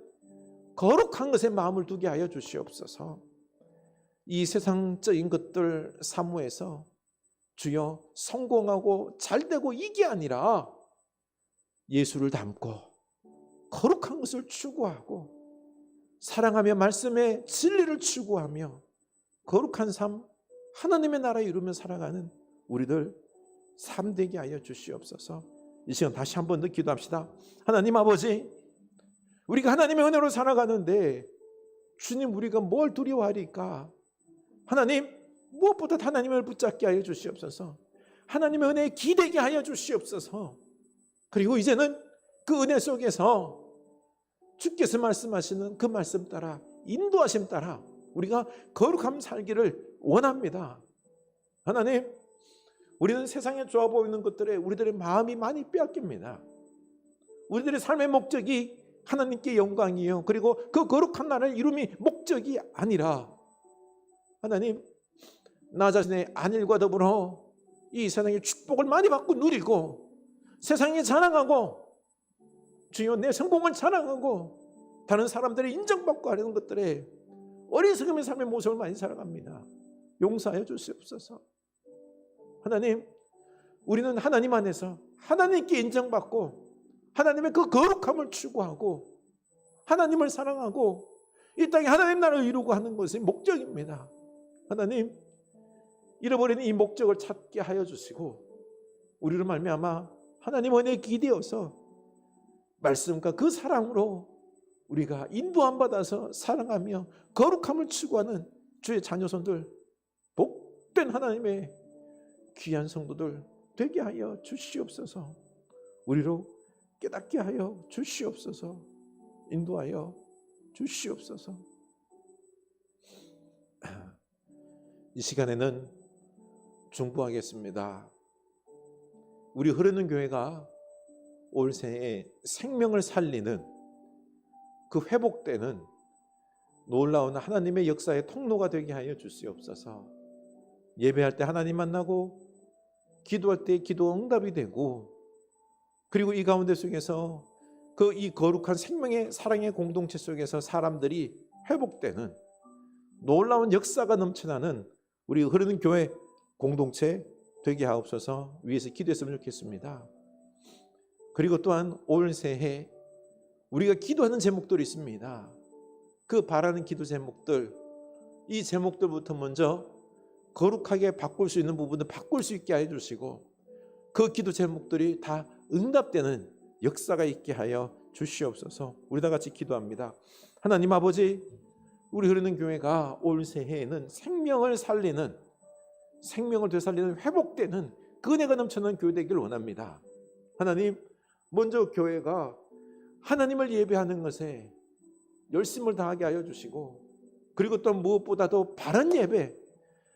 거룩한 것에 마음을 두게 하여 주시옵소서. 이 세상적인 것들 사무에서 주여 성공하고 잘되고 이게 아니라 예수를 닮고 거룩한 것을 추구하고 사랑하며 말씀의 진리를 추구하며 거룩한 삶, 하나님의 나라에 이루며 살아가는 우리들 삶 되게 하여 주시옵소서. 이 시간 다시 한 번 더 기도합시다. 하나님 아버지, 우리가 하나님의 은혜로 살아가는데 주님, 우리가 뭘 두려워하리까? 하나님, 무엇보다 하나님을 붙잡게 하여 주시옵소서. 하나님의 은혜에 기대게 하여 주시옵소서. 그리고 이제는 그 은혜 속에서 주께서 말씀하시는 그 말씀 따라, 인도하심 따라 우리가 거룩함 살기를 원합니다. 하나님, 우리는 세상에 좋아 보이는 것들에 우리들의 마음이 많이 빼앗깁니다. 우리들의 삶의 목적이 하나님께 영광이요, 그리고 그 거룩한 나라의 이름이 목적이 아니라 하나님, 나 자신의 안일과 더불어 이 세상의 축복을 많이 받고 누리고 세상에 자랑하고 주여 내 성공을 자랑하고 다른 사람들의 인정받고 하려는 것들에 어리석음의 삶의 모습을 많이 살아갑니다. 용서하여 주시옵소서. 하나님, 우리는 하나님 안에서 하나님께 인정받고 하나님의 그 거룩함을 추구하고 하나님을 사랑하고 이 땅에 하나님 나라를 이루고 하는 것이 목적입니다. 하나님, 잃어버린 이 목적을 찾게 하여 주시고 우리를 말미암아 하나님 은혜에 기대어서 말씀과 그 사랑으로 우리가 인도함 받아서 사랑하며 거룩함을 추구하는 주의 자녀손들, 복된 하나님의 귀한 성도들 되게 하여 주시옵소서. 우리로 깨닫게 하여 주시옵소서. 인도하여 주시옵소서. 이 시간에는 중보하겠습니다. 우리 흐르는 교회가 올 새해 생명을 살리는 그 회복되는 놀라운 하나님의 역사의 통로가 되게 하여 주시옵소서. 예배할 때 하나님 만나고 기도할 때 기도 응답이 되고 그리고 이 가운데 속에서 그 이 거룩한 생명의 사랑의 공동체 속에서 사람들이 회복되는 놀라운 역사가 넘쳐나는 우리 흐르는 교회 공동체 되게 하옵소서. 위에서 기도했으면 좋겠습니다. 그리고 또한 올 새해 우리가 기도하는 제목들이 있습니다. 그 바라는 기도 제목들, 이 제목들부터 먼저 거룩하게 바꿀 수 있는 부분을 바꿀 수 있게 해주시고 그 기도 제목들이 다 응답되는 역사가 있게 하여 주시옵소서. 우리 다 같이 기도합니다. 하나님 아버지, 우리 흐르는 교회가 올 새해에는 생명을 살리는, 생명을 되살리는 회복되는 그 은혜가 넘치는 교회 되기를 원합니다. 하나님, 먼저 교회가 하나님을 예배하는 것에 열심을 다하게 하여 주시고, 그리고 또 무엇보다도 바른 예배,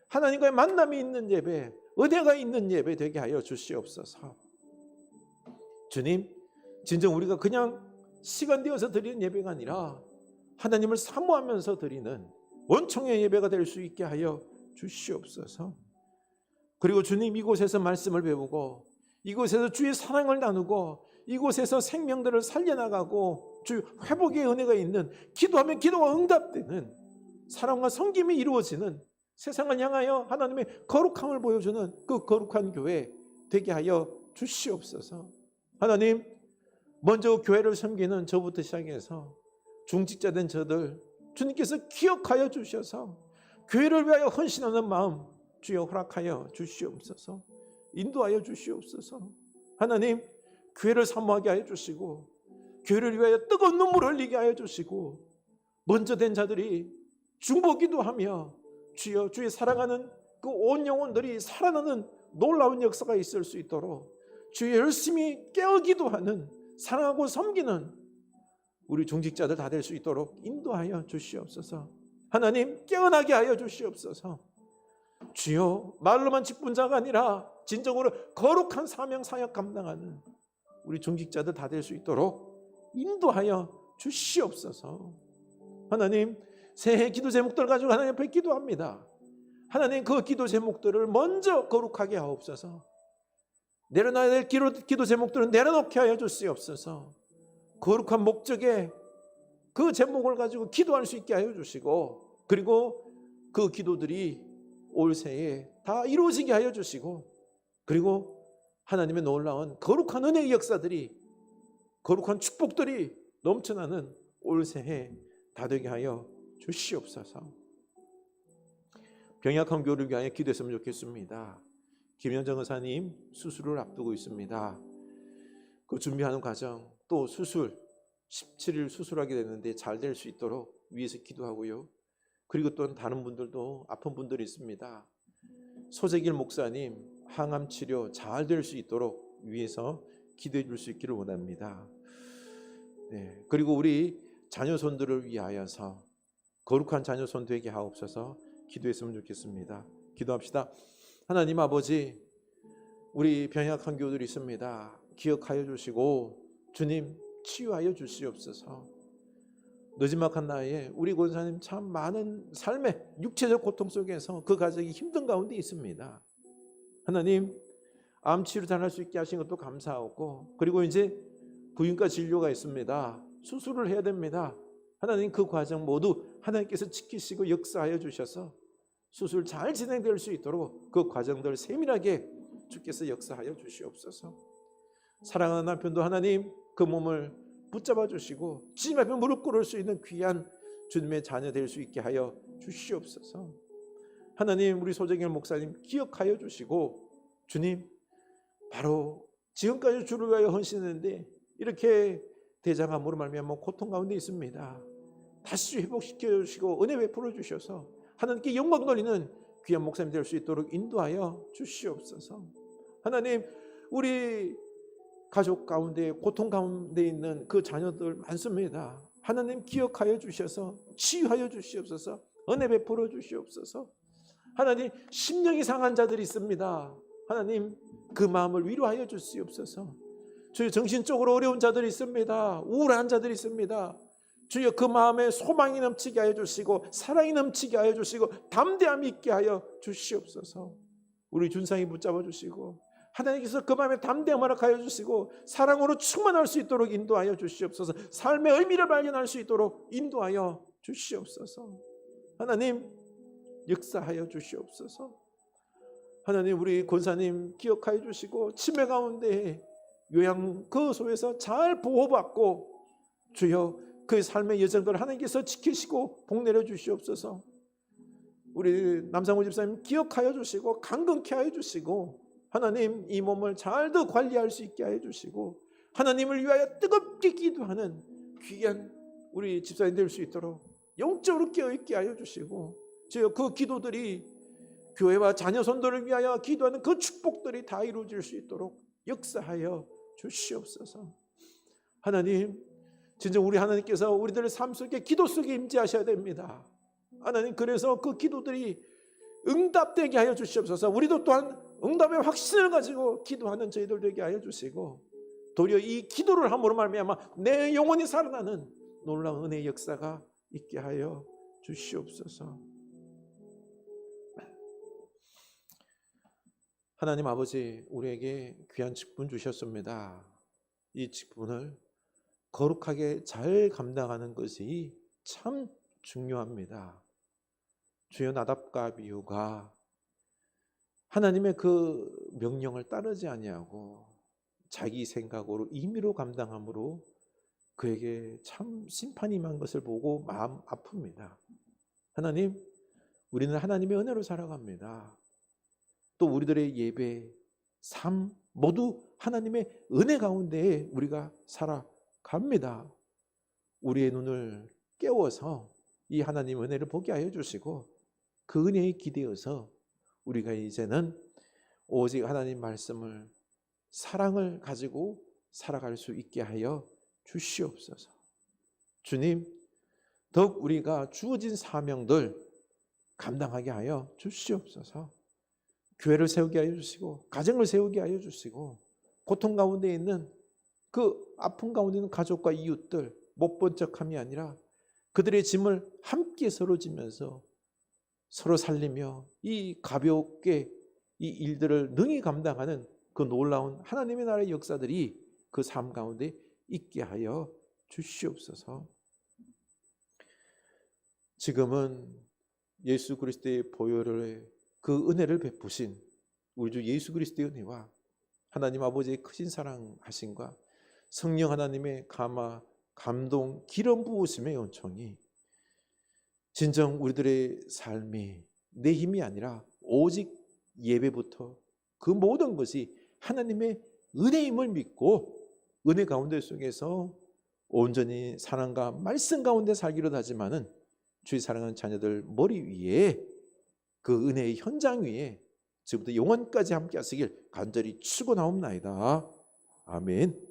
하나님과의 만남이 있는 예배, 은혜가 있는 예배 되게 하여 주시옵소서. 주님, 진정 우리가 그냥 시간 되어서 드리는 예배가 아니라 하나님을 사모하면서 드리는 원총의 예배가 될 수 있게 하여 주시옵소서. 그리고 주님, 이곳에서 말씀을 배우고, 이곳에서 주의 사랑을 나누고, 이곳에서 생명들을 살려나가고 주 회복의 은혜가 있는, 기도하면 기도가 응답되는 사랑과 섬김이 이루어지는, 세상을 향하여 하나님의 거룩함을 보여주는 그 거룩한 교회 되게 하여 주시옵소서. 하나님, 먼저 교회를 섬기는 저부터 시작해서 중직자된 저들 주님께서 기억하여 주셔서 교회를 위하여 헌신하는 마음 주여 허락하여 주시옵소서. 인도하여 주시옵소서. 하나님, 교회를 사모하게 하여 주시고, 교회를 위하여 뜨거운 눈물을 흘리게 하여 주시고, 먼저 된 자들이 중보기도 하며 주여 주의 사랑하는 그 온 영혼들이 살아나는 놀라운 역사가 있을 수 있도록 주의 열심히 깨어기도 하는, 사랑하고 섬기는 우리 중직자들 다 될 수 있도록 인도하여 주시옵소서. 하나님, 깨어나게 하여 주시옵소서. 주여, 말로만 직분자가 아니라 진정으로 거룩한 사명 사역 감당하는 우리 중직자들 다 될 수 있도록 인도하여 주시옵소서. 하나님, 새해 기도 제목들 가지고 하나님 앞에 기도합니다. 하나님, 그 기도 제목들을 먼저 거룩하게 하옵소서. 내려놔야 될 기도 제목들은 내려놓게 하여 주시옵소서. 거룩한 목적에 그 제목을 가지고 기도할 수 있게 하여 주시고, 그리고 그 기도들이 올 새해 다 이루어지게 하여 주시고, 그리고 하나님의 놀라운 거룩한 은혜의 역사들이, 거룩한 축복들이 넘쳐나는 올 새해 다 되게 하여 주시옵소서. 병약한 교회를 위하여 기도했으면 좋겠습니다. 김현정 의사님 수술을 앞두고 있습니다. 그 준비하는 과정, 또 수술 17일 수술하게 됐는데 잘 될 수 있도록 위에서 기도하고요. 그리고 또 다른 분들도 아픈 분들이 있습니다. 소재길 목사님 항암 치료 잘 될 수 있도록 위에서 기도해 줄 수 있기를 원합니다. 네, 그리고 우리 자녀손들을 위하여서 거룩한 자녀손 되게 하옵소서. 기도했으면 좋겠습니다. 기도합시다. 하나님 아버지, 우리 병약한 교우들이 있습니다. 기억하여 주시고 주님 치유하여 주시옵소서. 늦지막한 나이에 우리 권사님 참 많은 삶의 육체적 고통 속에서 그 가족이 힘든 가운데 있습니다. 하나님, 암 치료 잘할 수 있게 하신 것도 감사하고, 그리고 이제 부인과 진료가 있습니다. 수술을 해야 됩니다. 하나님, 그 과정 모두 하나님께서 지키시고 역사하여 주셔서 수술 잘 진행될 수 있도록 그 과정들 세밀하게 주께서 역사하여 주시옵소서. 사랑하는 남편도 하나님 그 몸을 붙잡아 주시고 주님 앞에 무릎 꿇을 수 있는 귀한 주님의 자녀 될 수 있게 하여 주시옵소서. 하나님, 우리 소정일 목사님 기억하여 주시고, 주님, 바로 지금까지 주를 위하여 헌신했는데 이렇게 대장암으로 말미암아 고통 가운데 있습니다. 다시 회복시켜 주시고 은혜 베풀어 주셔서 하나님께 영광 돌리는 귀한 목사님 될 수 있도록 인도하여 주시옵소서. 하나님, 우리 가족 가운데 고통 가운데 있는 그 자녀들 많습니다. 하나님 기억하여 주셔서 치유하여 주시옵소서. 은혜 베풀어 주시옵소서. 하나님, 심령이 상한 자들이 있습니다. 하나님, 그 마음을 위로하여 주시옵소서. 주여, 정신적으로 어려운 자들이 있습니다. 우울한 자들이 있습니다. 주여, 그 마음에 소망이 넘치게 하여 주시고 사랑이 넘치게 하여 주시고 담대함이 있게 하여 주시옵소서. 우리 준상이 붙잡아 주시고 하나님께서 그 마음에 담대함을 허락하여 주시고 사랑으로 충만할 수 있도록 인도하여 주시옵소서. 삶의 의미를 발견할 수 있도록 인도하여 주시옵소서. 하나님, 역사하여 주시옵소서. 하나님, 우리 권사님 기억하여 주시고 치매 가운데 요양거소에서 잘 보호받고 주여 그 삶의 여정들을 하나님께서 지키시고 복내려 주시옵소서. 우리 남상우 집사님 기억하여 주시고 강건케 하여 주시고 하나님, 이 몸을 잘 더 관리할 수 있게 하여 주시고 하나님을 위하여 뜨겁게 기도하는 귀한 우리 집사님 될 수 있도록 영적으로 깨어있게 하여 주시고, 주여 그 기도들이 교회와 자녀손들을 위하여 기도하는 그 축복들이 다 이루어질 수 있도록 역사하여 주시옵소서. 하나님, 진짜 우리 하나님께서 우리들의 삶 속에 기도 속에 임재하셔야 됩니다. 하나님, 그래서 그 기도들이 응답되게 하여 주시옵소서. 우리도 또한 응답의 확신을 가지고 기도하는 저희들 되게 하여 주시고, 도리어 이 기도를 함으로 말미암아 내 영혼이 살아나는 놀라운 은혜의 역사가 있게 하여 주시옵소서. 하나님 아버지, 우리에게 귀한 직분 주셨습니다. 이 직분을 거룩하게 잘 감당하는 것이 참 중요합니다. 주여, 나답과 아비후가 하나님의 그 명령을 따르지 아니하고 자기 생각으로 임의로 감당함으로 그에게 참 심판이 임한 것을 보고 마음 아픕니다. 하나님, 우리는 하나님의 은혜로 살아갑니다. 또 우리들의 예배, 삶 모두 하나님의 은혜 가운데에 우리가 살아갑니다. 우리의 눈을 깨워서 이 하나님의 은혜를 보게 하여 주시고, 그 은혜에 기대어서 우리가 이제는 오직 하나님 말씀을, 사랑을 가지고 살아갈 수 있게 하여 주시옵소서. 주님, 더욱 우리가 주어진 사명들 감당하게 하여 주시옵소서. 교회를 세우게 하여 주시고, 가정을 세우게 하여 주시고, 고통 가운데 있는 그 아픔 가운데 있는 가족과 이웃들 못 본 척함이 아니라 그들의 짐을 함께 서로 지면서 서로 살리며 이 가볍게 이 일들을 능히 감당하는 그 놀라운 하나님의 나라의 역사들이 그 삶 가운데 있게 하여 주시옵소서. 지금은 예수 그리스도의 보혈을, 그 은혜를 베푸신 우리 주 예수 그리스도의 은혜와 하나님 아버지의 크신 사랑하심과 성령 하나님의 감화, 감동, 기름 부으심의 은총이 진정 우리들의 삶이 내 힘이 아니라 오직 예배부터 그 모든 것이 하나님의 은혜임을 믿고 은혜 가운데 속에서 온전히 사랑과 말씀 가운데 살기로 하지만은 주의 사랑하는 자녀들 머리 위에 그 은혜의 현장 위에 지금부터 영원까지 함께 하시길 간절히 축원하옵나이다. 아멘.